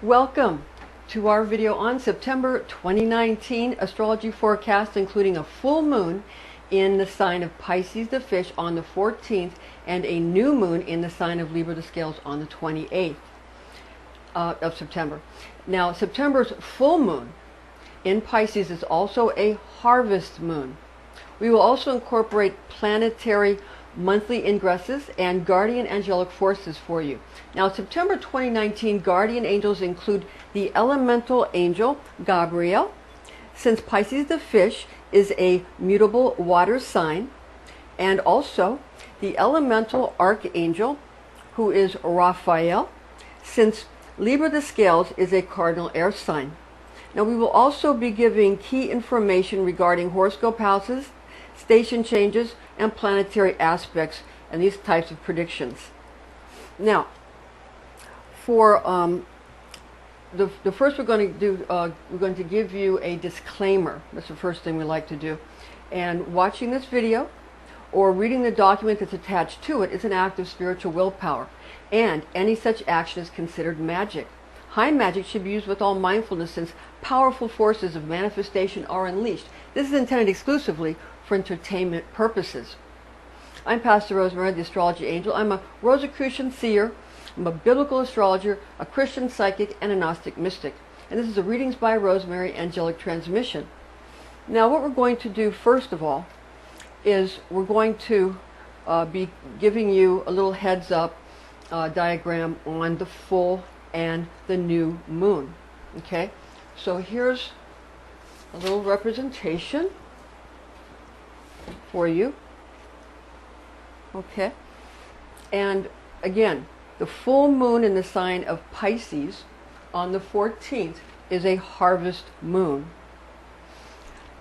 Welcome to our video on September 2019 astrology forecast, including a full moon in the sign of Pisces the fish on the 14th and a new moon in the sign of Libra the scales on the 28th of September. Now, September's full moon in Pisces is also a harvest moon. We will also incorporate planetary monthly ingresses and guardian angelic forces for you. Now, September 2019 guardian angels include the elemental angel Gabriel, since Pisces the fish is a mutable water sign, and also the elemental archangel, who is Raphael, since Libra the scales is a cardinal air sign. Now, we will also be giving key information regarding horoscope houses, station changes, and planetary aspects, and these types of predictions. Now, for the first we're going to do, we're going to give you a disclaimer. That's the first thing we like to do. And watching this video or reading the document that's attached to it is an act of spiritual willpower, and any such action is considered magic. High magic should be used with all mindfulness, since powerful forces of manifestation are unleashed. This is intended exclusively for entertainment purposes. I'm Pastor Rosemary, the Astrology Angel. I'm a Rosicrucian seer, I'm a biblical astrologer, a Christian psychic, and a Gnostic mystic. And this is a Readings by Rosemary angelic transmission. Now, what we're going to do first of all is we're going to be giving you a little heads up diagram on the full and the new moon. Okay, so here's a little representation for you. Okay, and again, the full moon in the sign of Pisces on the 14th is a harvest moon,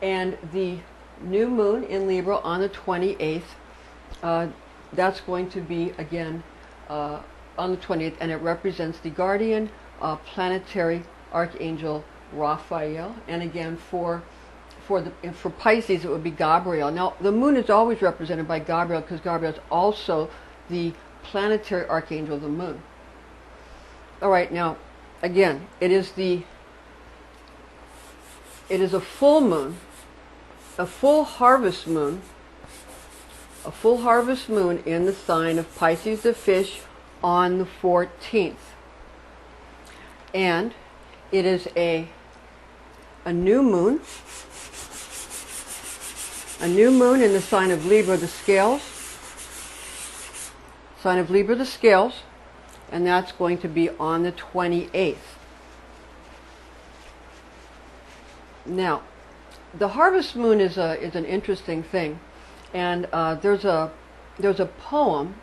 and the new moon in Libra on the 28th, that's going to be again on the 20th, and it represents the guardian planetary archangel Raphael. And again, for Pisces, it would be Gabriel. Now, the moon is always represented by Gabriel, because Gabriel is also the planetary archangel of the moon. All right, now, again, it is a full moon, a full harvest moon in the sign of Pisces the fish on the 14th. And it is a new moon. A new moon in the sign of Libra the scales. Sign of Libra the scales. And that's going to be on the 28th. Now, the harvest moon is an interesting thing. And there's a poem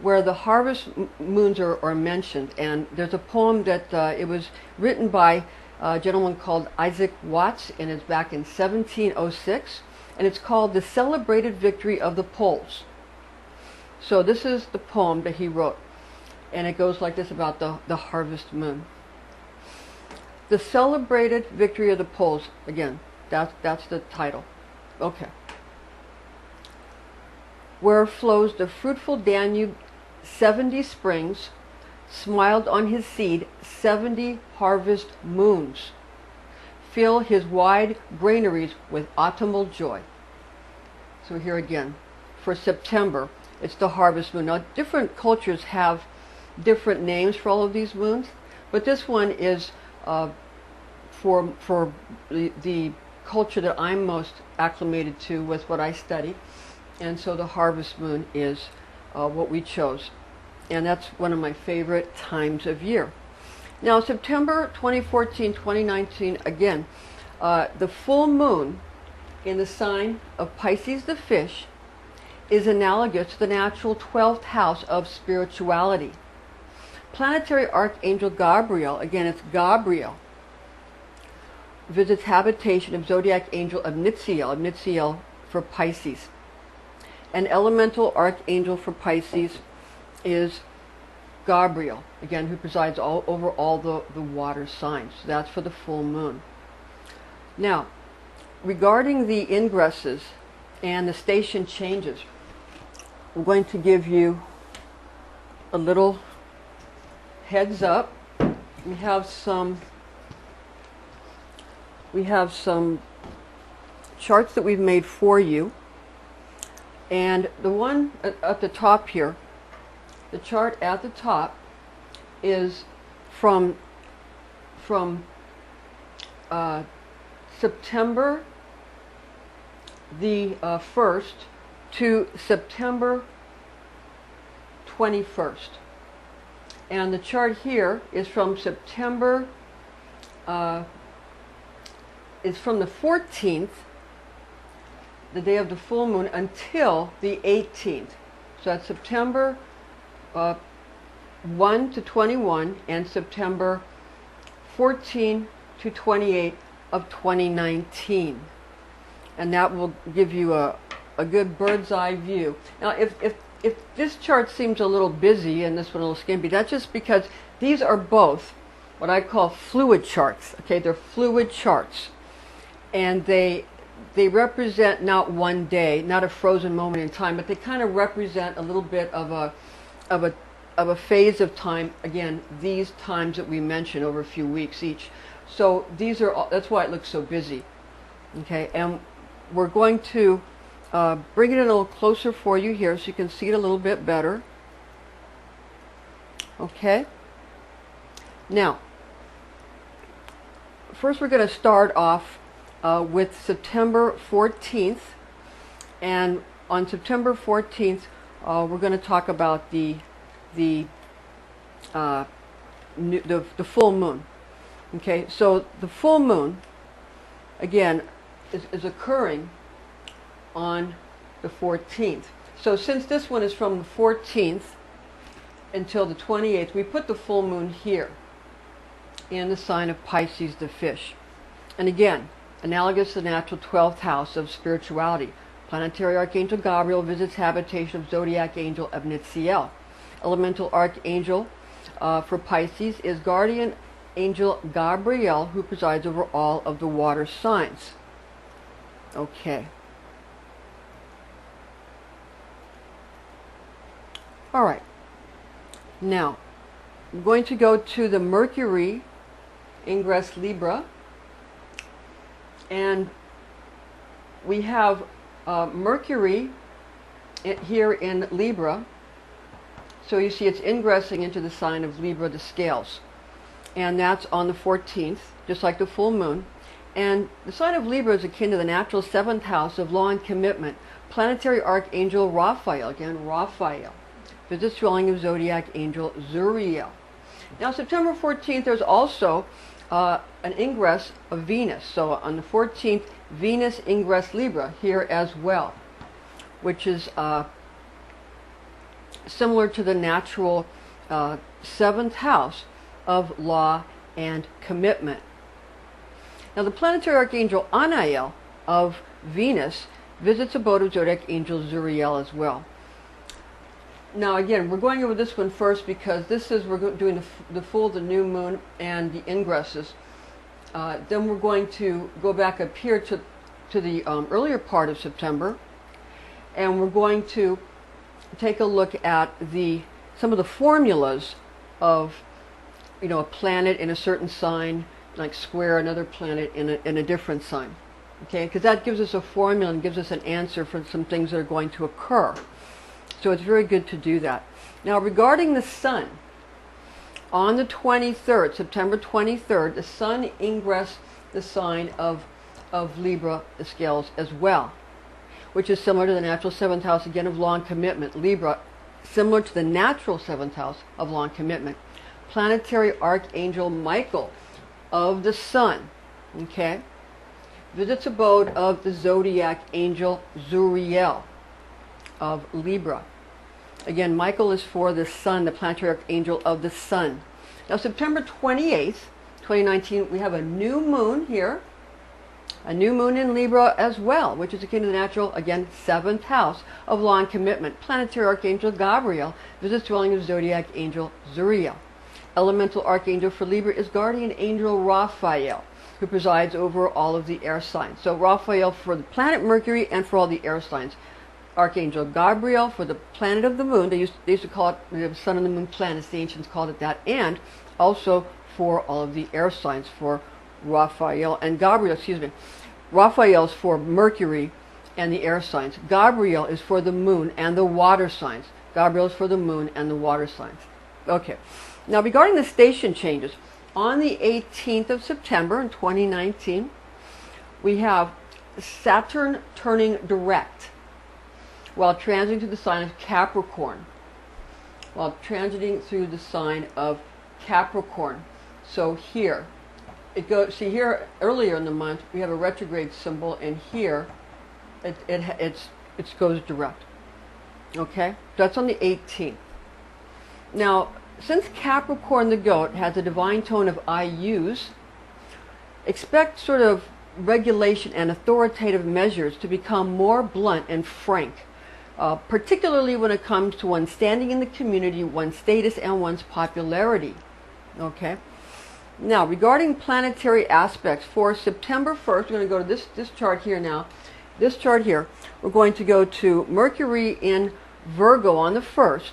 where the harvest moons are mentioned. And there's a poem that it was written by a gentleman called Isaac Watts, and it's back in 1706. And it's called The Celebrated Victory of the Poles. So this is the poem that he wrote. And it goes like this about the harvest moon. The Celebrated Victory of the Poles. Again, that's the title. Okay. Where flows the fruitful Danube 70 springs, smiled on his seed 70 harvest moons. Fill his wide granaries with autumnal joy. So here again, for September, it's the harvest moon. Now, different cultures have different names for all of these moons, but this one is for the culture that I'm most acclimated to with what I study, and so the harvest moon is what we chose, and that's one of my favorite times of year. Now, September 2014, 2019, again, the full moon in the sign of Pisces the fish is analogous to the natural 12th house of spirituality. Planetary Archangel Gabriel, again it's Gabriel, visits habitation of Zodiac Angel Amnitziel for Pisces. An elemental archangel for Pisces is Gabriel, again, who presides over all the water signs. So that's for the full moon. Now, regarding the ingresses and the station changes, I'm going to give you a little heads up we have some charts that we've made for you, and the one at the top here, the chart at the top, is from September the 1st to September 21st. And the chart here is from September, is from the 14th, the day of the full moon, until the 18th. So that's September 1 to 21 and September 14 to 28 of 2019. And that will give you a good bird's eye view. Now, if this chart seems a little busy and this one a little skimpy, that's just because these are both what I call fluid charts. Okay, they're fluid charts, and they represent not one day, not a frozen moment in time, but they kind of represent a little bit of a phase of time. Again, these times that we mentioned over a few weeks each. So these are that's why it looks so busy. Okay, and we're going to bring it in a little closer for you here so you can see it a little bit better. Okay. Now, first we're going to start off with September 14th, and on September 14th we're going to talk about the full moon. Okay, so the full moon again is occurring on the 14th. So since this one is from the 14th until the 28th, we put the full moon here in the sign of Pisces the fish. And again, analogous to the natural 12th house of spirituality, Planetary Archangel Gabriel visits habitation of Zodiac Angel Amnitziel. Elemental Archangel for Pisces is Guardian Angel Gabriel, who presides over all of the water signs. Okay. All right. Now, I'm going to go to the Mercury Ingress Libra, and we have Mercury here in Libra. So you see it's ingressing into the sign of Libra, the scales. And that's on the 14th, just like the full moon. And the sign of Libra is akin to the natural 7th house of law and commitment. Planetary Archangel Raphael, again, Raphael, visits dwelling of Zodiac Angel Zuriel. Now, September 14th, there's also an ingress of Venus. So on the 14th, Venus ingress Libra here as well, which is similar to the natural 7th house of law and commitment. Now, the Planetary Archangel Anael of Venus visits abode of Zodiac Angel Zuriel as well. Now, again, we're going over this one first because this is, we're doing the full, the new moon, and the ingresses. Then we're going to go back up here to the earlier part of September, and we're going to take a look at some of the formulas of, a planet in a certain sign, like square another planet in a different sign. Okay, because that gives us a formula and gives us an answer for some things that are going to occur. So it's very good to do that. Now, regarding the sun, on the 23rd, September 23rd, the sun ingress the sign of Libra, the scales, as well, which is similar to the natural 7th house, again, of law and commitment. Libra, similar to the natural 7th house of law and commitment. Planetary Archangel Michael of the sun, okay, visits abode of the Zodiac Angel Zuriel of Libra. Again, Michael is for the sun, the Planetary Archangel of the sun. Now, September 28th, 2019, we have a new moon here, a new moon in Libra as well, which is akin to the natural, again, 7th house of law and commitment. Planetary Archangel Gabriel visits dwelling of Zodiac Angel Zuriel. Elemental Archangel for Libra is Guardian Angel Raphael, who presides over all of the air signs. So Raphael for the planet Mercury and for all the air signs. Archangel Gabriel for the planet of the moon. They used to call it the sun and the moon planets. The ancients called it that. And also for all of the air signs, for Raphael and Gabriel, excuse me. Raphael's for Mercury and the air signs. Gabriel is for the moon and the water signs. Gabriel is for the moon and the water signs. Okay. Now regarding the station changes, on the 18th of September in 2019, we have Saturn turning direct while transiting through the sign of Capricorn. While transiting through the sign of Capricorn. So here, it goes, see here earlier in the month, we have a retrograde symbol, and here it goes direct. Okay? That's on the 18th. Now, since Capricorn the goat has a divine tone of I use, expect sort of regulation and authoritative measures to become more blunt and frank, particularly when it comes to one's standing in the community, one's status, and one's popularity. Okay? Now, regarding planetary aspects, for September 1st, we're going to go to this chart here now. This chart here, we're going to go to Mercury in Virgo on the 1st,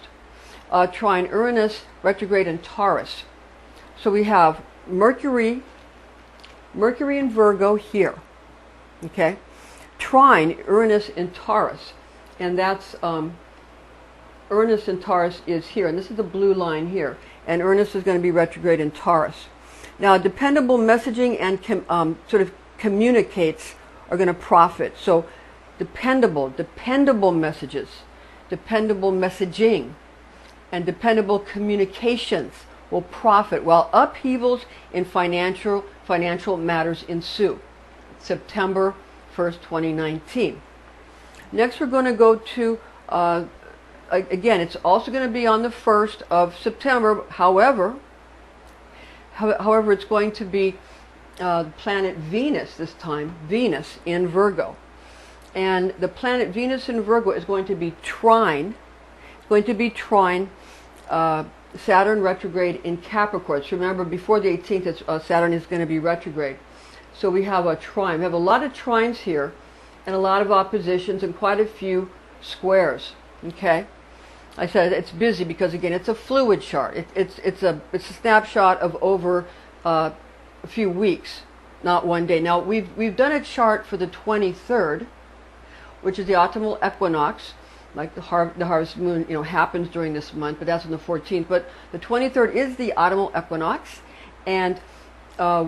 trine Uranus retrograde in Taurus. So we have Mercury in Virgo here, okay? Trine Uranus in Taurus, and that's Uranus in Taurus is here, and this is the blue line here, and Uranus is going to be retrograde in Taurus. Now, dependable messaging and sort of communicates are going to profit. So, dependable messages, dependable messaging, and dependable communications will profit, while upheavals in financial matters ensue. September 1st, 2019. Next, we're going to go to, again, it's also going to be on the 1st of September. However, it's going to be planet Venus this time, Venus in Virgo. And the planet Venus in Virgo is going to be trine, Saturn retrograde in Capricorn. So remember, before the 18th, Saturn is going to be retrograde. So we have a trine. We have a lot of trines here, and a lot of oppositions, and quite a few squares. Okay, I said it's busy because, again, it's a fluid chart. It's a snapshot of over a few weeks, not one day. Now we've done a chart for the 23rd, which is the autumnal equinox. Like the harvest moon, happens during this month, but that's on the 14th. But the 23rd is the autumnal equinox, and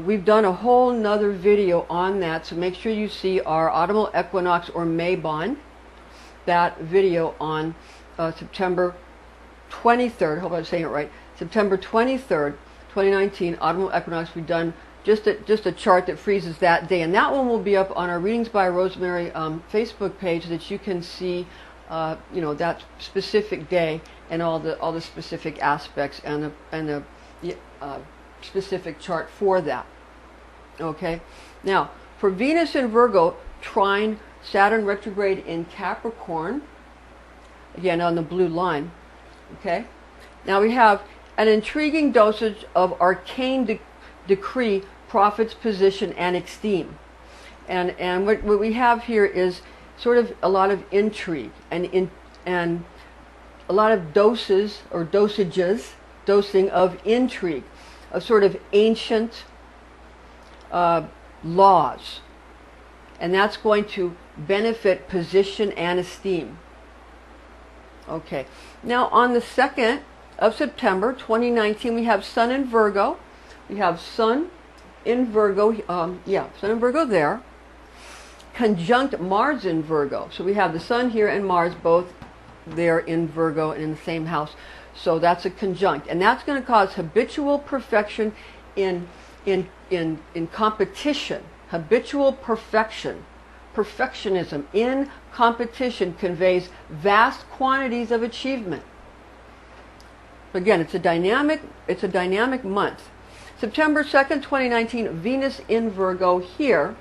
we've done a whole nother video on that. So make sure you see our autumnal equinox or Maybon, that video on September 23rd. Hope I'm saying it right. September 23rd, 2019, autumnal equinox. We've done just a chart that freezes that day, and that one will be up on our Readings by Rosemary Facebook page, so that you can see that specific day and all the specific aspects and the specific chart for that. Okay. Now, for Venus in Virgo, trine Saturn retrograde in Capricorn, again on the blue line. Okay. Now we have an intriguing dosage of arcane decree, prophet's position, and esteem. And what we have here is sort of a lot of intrigue and a lot of dosing of intrigue, of sort of ancient laws, and that's going to benefit position and esteem. Okay, now on the 2nd of September 2019, we have Sun in Virgo. We have Sun in Virgo, Sun in Virgo there, conjunct Mars in Virgo. So we have the Sun here and Mars both there in Virgo and in the same house. So that's a conjunct, and that's going to cause habitual perfection in competition. Habitual perfectionism in competition conveys vast quantities of achievement. Again, it's a dynamic month. September 2nd, 2019, Venus in Virgo here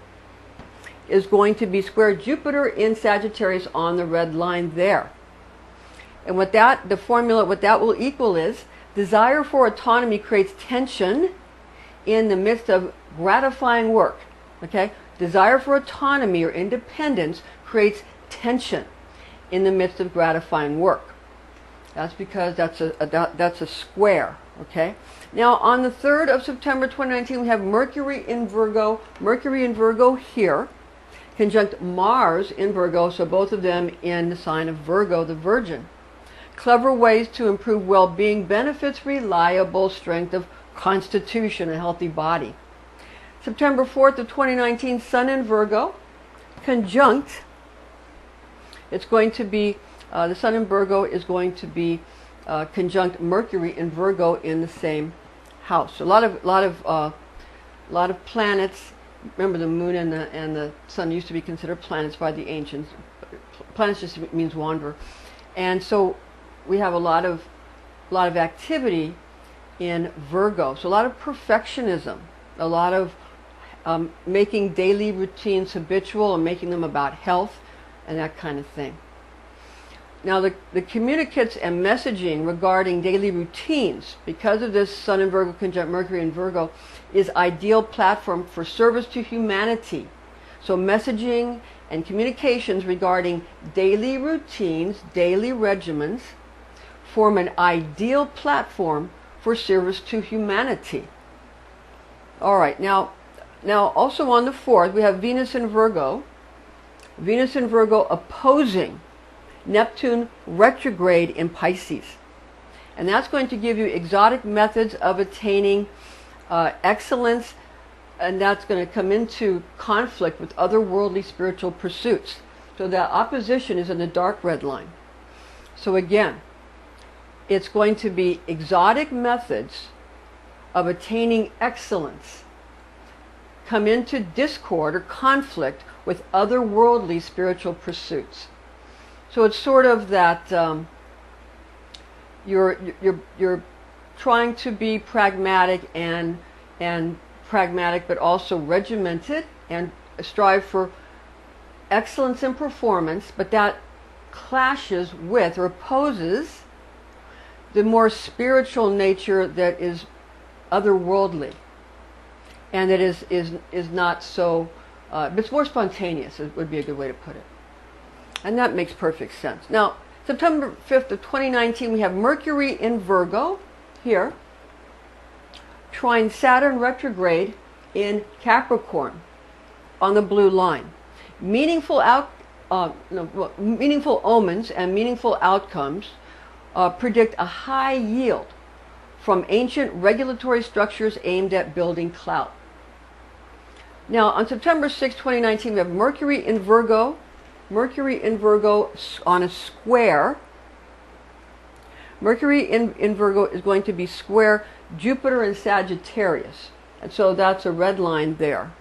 is going to be square Jupiter in Sagittarius on the red line there. And what that will equal is desire for autonomy creates tension in the midst of gratifying work. Okay? Desire for autonomy or independence creates tension in the midst of gratifying work. That's because that's a square, okay? Now, on the 3rd of September 2019, we have Mercury in Virgo. Mercury in Virgo here, conjunct Mars in Virgo, so both of them in the sign of Virgo, the Virgin. Clever ways to improve well-being, benefits, reliable strength of constitution, a healthy body. September 4th of 2019, Sun in Virgo, conjunct. It's going to be, the Sun in Virgo is going to be conjunct Mercury in Virgo in the same house. So a lot of planets. Remember, the Moon and the Sun used to be considered planets by the ancients. Planets just means wanderer, and so we have a lot of activity in Virgo. So a lot of perfectionism, a lot of making daily routines habitual and making them about health and that kind of thing. Now, the communicates and messaging regarding daily routines, because of this Sun in Virgo conjunct Mercury in Virgo, is ideal platform for service to humanity. So messaging and communications regarding daily routines, daily regimens, form an ideal platform for service to humanity. All right, now also on the 4th, we have Venus in Virgo. Venus in Virgo opposing Neptune retrograde in Pisces. And that's going to give you exotic methods of attaining excellence, and that's going to come into conflict with otherworldly spiritual pursuits. So that opposition is in the dark red line. So again, it's going to be exotic methods of attaining excellence come into discord or conflict with otherworldly spiritual pursuits. So it's sort of that you're trying to be pragmatic and pragmatic, but also regimented, and strive for excellence in performance, but that clashes with or opposes the more spiritual nature that is otherworldly, and that is not so. It's more spontaneous. It would be a good way to put it. And that makes perfect sense. Now, September 5th of 2019, we have Mercury in Virgo here, trine Saturn retrograde in Capricorn on the blue line. Meaningful omens and meaningful outcomes predict a high yield from ancient regulatory structures aimed at building clout. Now, on September 6, 2019, we have Mercury in Virgo. Mercury in Virgo on a square. Mercury in Virgo is going to be square Jupiter in Sagittarius. And so that's a red line there.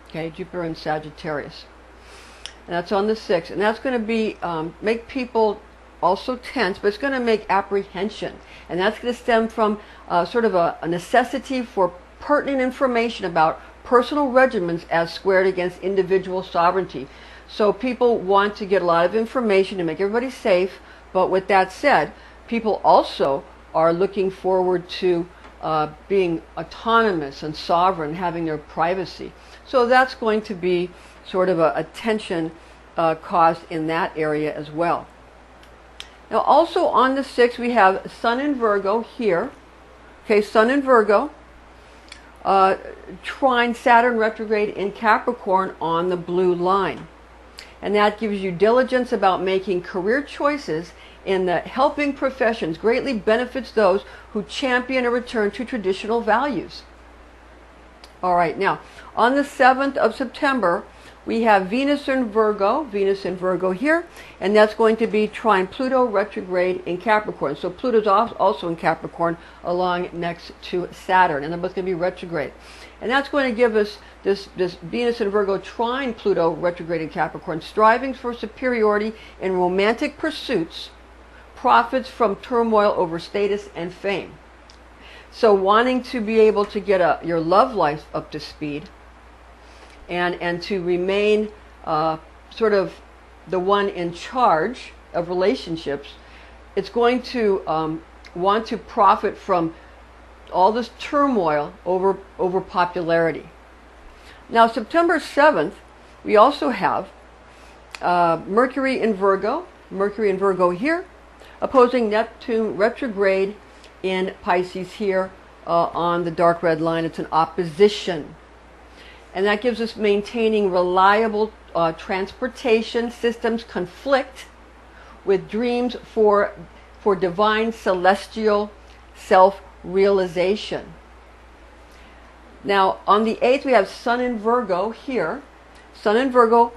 Okay, Jupiter in Sagittarius. And that's on the 6th. And that's going to be, make people also tense, but it's going to make apprehension. And that's going to stem from sort of a necessity for pertinent information about personal regimens as squared against individual sovereignty. So people want to get a lot of information to make everybody safe, but with that said, people also are looking forward to being autonomous and sovereign, having their privacy. So that's going to be sort of a tension caused in that area as well. Now also on the 6th, we have Sun in Virgo here. Okay, Sun in Virgo, trine Saturn retrograde in Capricorn on the blue line. And that gives you diligence about making career choices in the helping professions, greatly benefits those who champion a return to traditional values. All right, now on the 7th of September, we have Venus in Virgo here, and that's going to be trine Pluto retrograde in Capricorn. So Pluto's also in Capricorn along next to Saturn, and they're both going to be retrograde. And that's going to give us this Venus in Virgo trine Pluto retrograde in Capricorn, striving for superiority in romantic pursuits, profits from turmoil over status and fame. So wanting to be able to get your love life up to speed, and to remain sort of the one in charge of relationships, it's going to want to profit from all this turmoil over popularity. Now, September 7th, we also have Mercury in Virgo here, opposing Neptune retrograde in Pisces here on the dark red line. It's an opposition. And that gives us maintaining reliable transportation systems conflict with dreams for divine celestial self-realization. Now, on the 8th, we have Sun in Virgo here. Sun in Virgo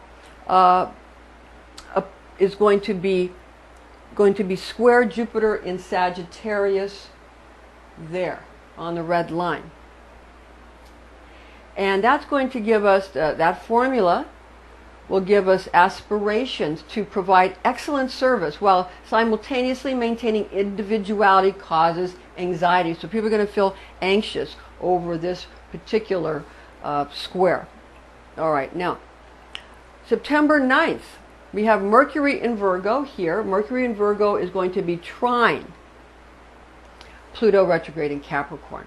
is going to be square Jupiter in Sagittarius there on the red line. And that's going to give us, that formula will give us aspirations to provide excellent service while simultaneously maintaining individuality causes anxiety. So people are going to feel anxious over this particular square. All right, now, September 9th, we have Mercury in Virgo here. Mercury in Virgo is going to be trine Pluto retrograde in Capricorn.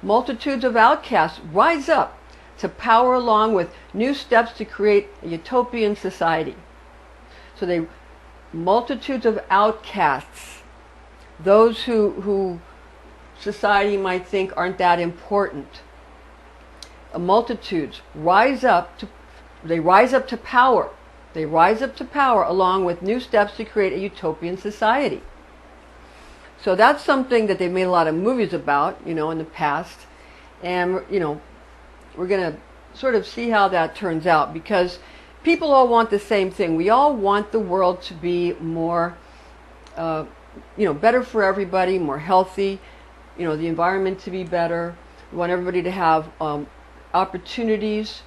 Multitudes of outcasts rise up to power along with new steps to create a utopian society. So multitudes of outcasts, those who society might think aren't that important. Multitudes rise up to power. They rise up to power along with new steps to create a utopian society. So that's something that they've made a lot of movies about, in the past. And, we're going to sort of see how that turns out, because people all want the same thing. We all want the world to be more, better for everybody, more healthy, the environment to be better. We want everybody to have opportunities,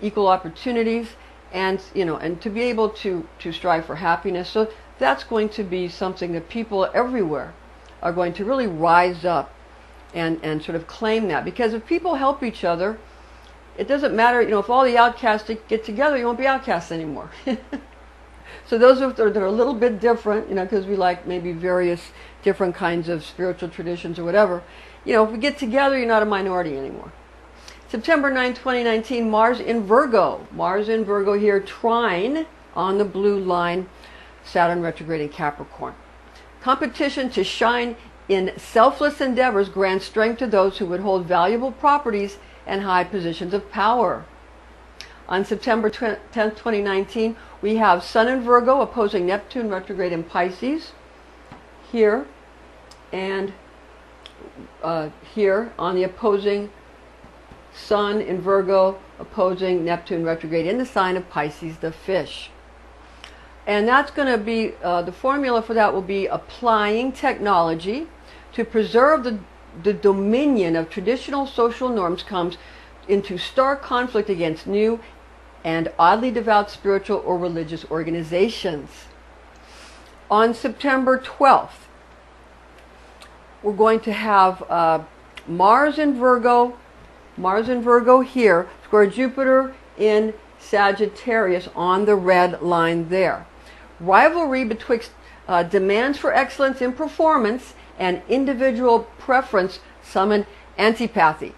equal opportunities, and to be able to strive for happiness. So that's going to be something that people everywhere are going to really rise up and sort of claim that. Because if people help each other, it doesn't matter, if all the outcasts get together, you won't be outcasts anymore. So those that are a little bit different, because we like maybe various different kinds of spiritual traditions or whatever, if we get together, you're not a minority anymore. September 9, 2019, Mars in Virgo. Mars in Virgo here, trine on the blue line, Saturn retrograde in Capricorn. Competition to shine in selfless endeavors grants strength to those who would hold valuable properties and high positions of power. On September 10th, 2019, we have Sun in Virgo opposing Neptune retrograde in Pisces here, and here on the opposing Sun in Virgo opposing Neptune retrograde in the sign of Pisces, the fish. And that's going to be, the formula for that will be applying technology to preserve the dominion of traditional social norms comes into stark conflict against new and oddly devout spiritual or religious organizations. On September 12th, we're going to have Mars in Virgo here, square Jupiter in Sagittarius on the red line there. Rivalry betwixt demands for excellence in performance and individual preference summon antipathy.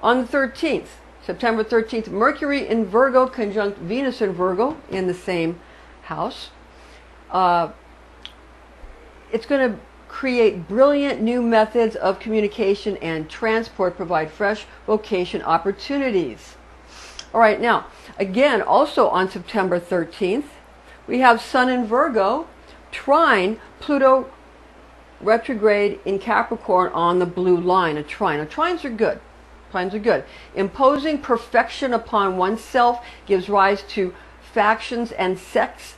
On the 13th, September 13th, Mercury in Virgo conjunct Venus in Virgo in the same house. It's going to create brilliant new methods of communication and transport, provide fresh vocation opportunities. All right, now, again, also on September 13th, we have Sun in Virgo, trine Pluto retrograde in Capricorn on the blue line, a trine. Now, trines are good. Trines are good. Imposing perfection upon oneself gives rise to factions and sects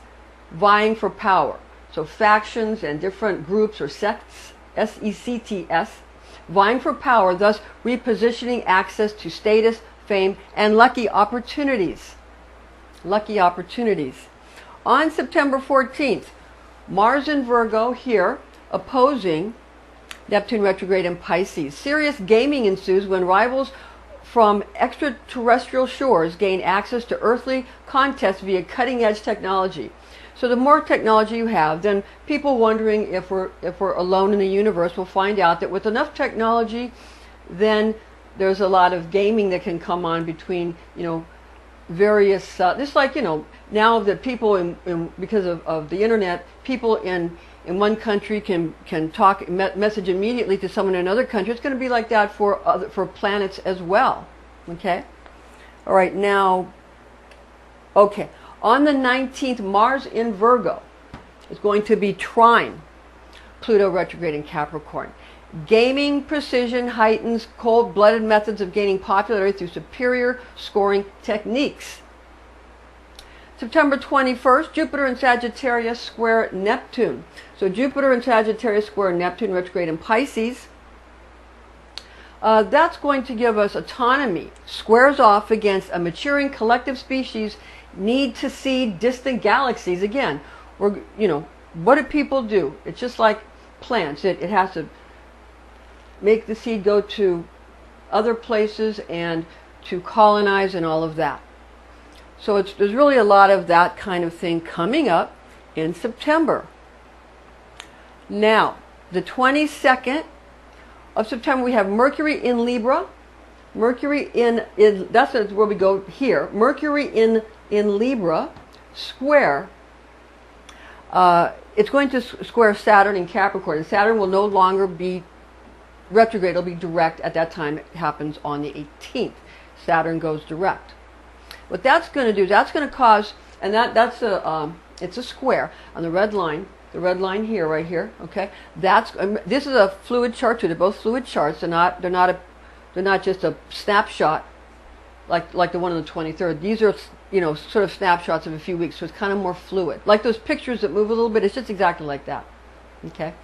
vying for power. So factions and different groups or sects, S-E-C-T-S, vying for power, thus repositioning access to status, fame, and lucky opportunities. Lucky opportunities. On September 14th, Mars in Virgo here, opposing Neptune retrograde in Pisces. Serious gaming ensues when rivals from extraterrestrial shores gain access to earthly contests via cutting-edge technology. So the more technology you have, then people wondering if we're alone in the universe will find out that with enough technology, then there's a lot of gaming that can come on between, various, just like, you know, now that people, because of the internet, people in one country can talk, message immediately to someone in another country. It's going to be like that for planets as well. Okay? All right, now, okay. On the 19th, Mars in Virgo is going to be trine Pluto retrograde in Capricorn. Gaming precision heightens cold-blooded methods of gaining popularity through superior scoring techniques. September 21st, Jupiter in Sagittarius square Neptune. So Jupiter in Sagittarius square Neptune retrograde in Pisces. That's going to give us autonomy. Squares off against a maturing collective species need to see distant galaxies. Again, you know, what do people do? It's just like plants. It has to make the seed go to other places and to colonize and all of that. So there's really a lot of that kind of thing coming up in September. Now, the 22nd of September, we have Mercury in Libra. Mercury in that's where we go here. Mercury in Libra square. It's going to square Saturn in Capricorn. And Saturn will no longer be retrograde. It'll be direct at that time. It happens on the 18th. Saturn goes direct. What that's going to do, that's going to cause, and that's it's a square on the red line. The red line here, right here. Okay, this is a fluid chart too. They're both fluid charts. They're not just a snapshot like the one on the 23rd. These are, you know, sort of snapshots of a few weeks. So it's kind of more fluid, like those pictures that move a little bit. It's just exactly like that. Okay,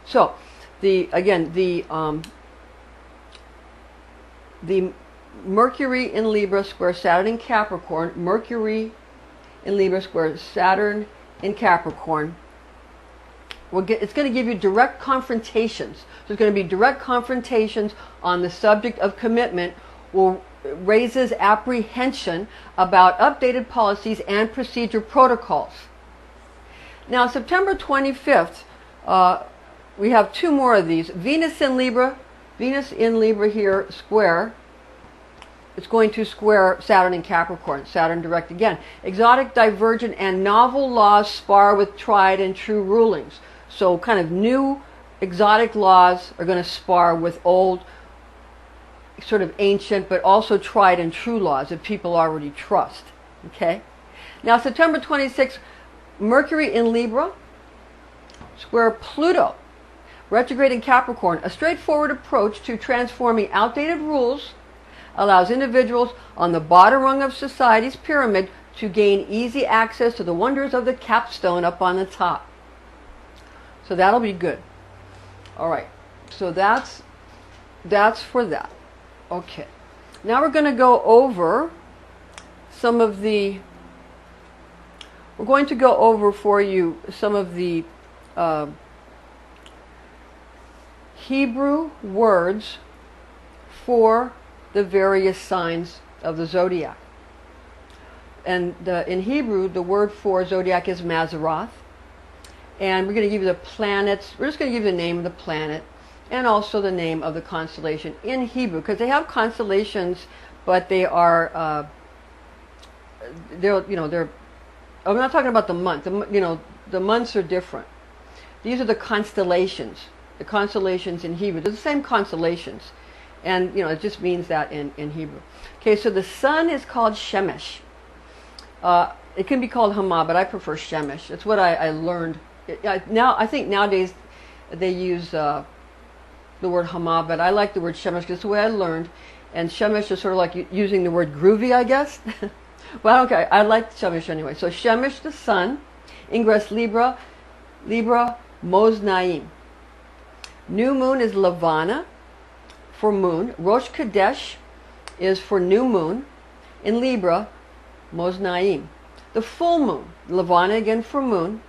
so the Mercury in Libra square Saturn in Capricorn. Mercury in Libra square Saturn in Capricorn. It's going to give you direct confrontations. So there's going to be direct confrontations on the subject of commitment, raises apprehension about updated policies and procedure protocols. Now, September 25th, we have two more of these. Venus in Libra here square. It's going to square Saturn in Capricorn. Saturn direct again. Exotic, divergent, and novel laws spar with tried and true rulings. So kind of new exotic laws are going to spar with old, sort of ancient, but also tried and true laws that people already trust. Okay? Now, September 26th, Mercury in Libra square Pluto retrograde in Capricorn. A straightforward approach to transforming outdated rules allows individuals on the bottom rung of society's pyramid to gain easy access to the wonders of the capstone up on the top. So that'll be good. All right. So that's for that. Okay. Now we're going to go over some of the. We're going to go over for you some of the Hebrew words for the various signs of the zodiac. And in Hebrew, the word for zodiac is Mazzaroth. And we're going to give you the planets. We're just going to give you the name of the planet and also the name of the constellation in Hebrew, because they have constellations, but they are I'm not talking about the month. The months are different. These are the constellations. The constellations in Hebrew. They're the same constellations. And, it just means that in Hebrew. Okay, so the sun is called Shemesh. It can be called Hama, but I prefer Shemesh. That's what I learned. I think nowadays they use the word Hama, but I like the word Shemesh because it's the way I learned. And Shemesh is sort of like using the word groovy, I guess. Well, okay, I like Shemesh anyway. So Shemesh, the sun. Ingress, Libra, Moznaim. New moon is Lavana for moon. Rosh Chodesh is for new moon. In Libra, Moznaim. The full moon, Lavana again for moon.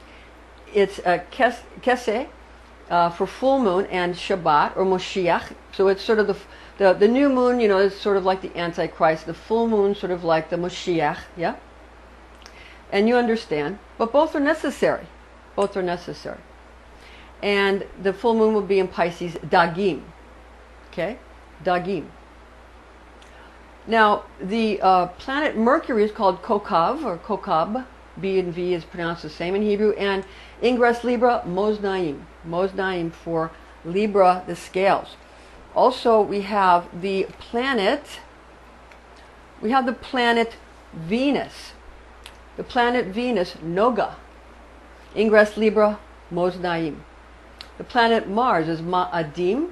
It's Keseh for full moon, and Shabbat or Moshiach. So it's sort of the new moon, is sort of like the Antichrist. The full moon sort of like the Moshiach, yeah? And you understand. But both are necessary. Both are necessary. And the full moon will be in Pisces, Dagim. Okay? Dagim. Now, the planet Mercury is called Kokav, or Kokab. B and V is pronounced the same in Hebrew. And Ingress Libra, Moznaim. Moznaim for Libra, the scales. Also, we have the planet Venus. The planet Venus, Noga. Ingress Libra, Moznaim. The planet Mars is Ma'adim.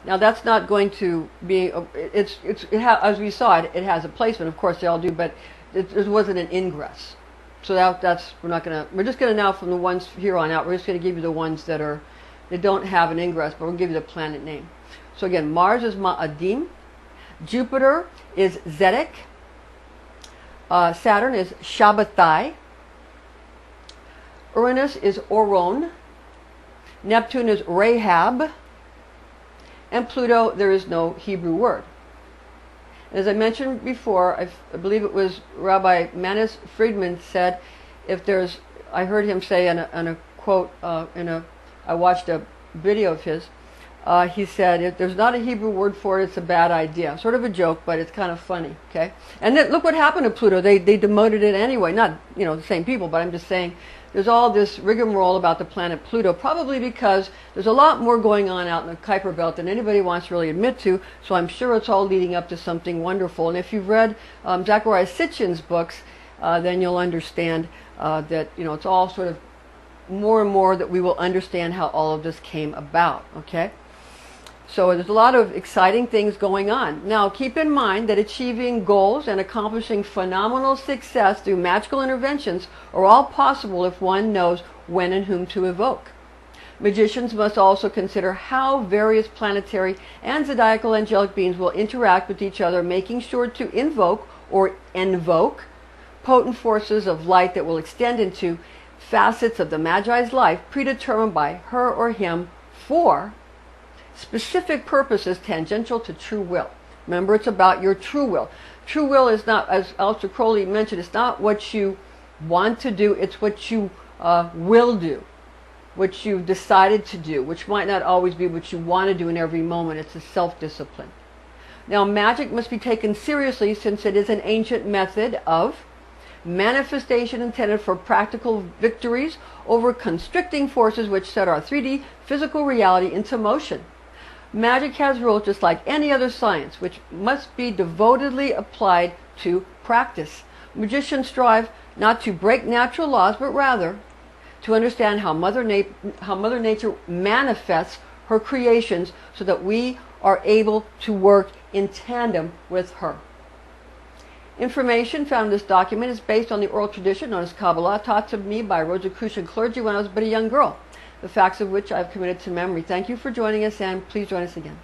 Now that's not going to be, as we saw it, it has a placement. Of course they all do, but it wasn't an ingress. So we're just going to now, from the ones here on out, we're just going to give you the ones that don't have an ingress, but we'll give you the planet name. So again, Mars is Ma'adim. Jupiter is Zedek. Saturn is Shabbatai. Uranus is Oron. Neptune is Rahab. And Pluto, there is no Hebrew word. As I mentioned before, I believe it was Rabbi Manis Friedman said, I heard him say in a quote, I watched a video of his, he said, if there's not a Hebrew word for it, it's a bad idea. Sort of a joke, but it's kind of funny, okay? And then look what happened to Pluto. They demoted it anyway. Not, the same people, but I'm just saying, there's all this rigmarole about the planet Pluto, probably because there's a lot more going on out in the Kuiper Belt than anybody wants to really admit to, so I'm sure it's all leading up to something wonderful. And if you've read Zachariah Sitchin's books, then you'll understand that, it's all sort of more and more that we will understand how all of this came about, okay? So there's a lot of exciting things going on. Now, keep in mind that achieving goals and accomplishing phenomenal success through magical interventions are all possible if one knows when and whom to evoke. Magicians must also consider how various planetary and zodiacal angelic beings will interact with each other, making sure to invoke or invoke potent forces of light that will extend into facets of the Magi's life predetermined by her or him for specific purposes tangential to true will. Remember, it's about your true will. True will is not, as Aleister Crowley mentioned, it's not what you want to do, it's what you will do, what you've decided to do, which might not always be what you want to do in every moment. It's a self-discipline. Now, magic must be taken seriously since it is an ancient method of manifestation intended for practical victories over constricting forces which set our 3D physical reality into motion. Magic has rules just like any other science, which must be devotedly applied to practice. Magicians strive not to break natural laws, but rather to understand how Mother Nature manifests her creations so that we are able to work in tandem with her. Information found in this document is based on the oral tradition known as Kabbalah, taught to me by Rosicrucian clergy when I was but a young girl, the facts of which I have committed to memory. Thank you for joining us, and please join us again.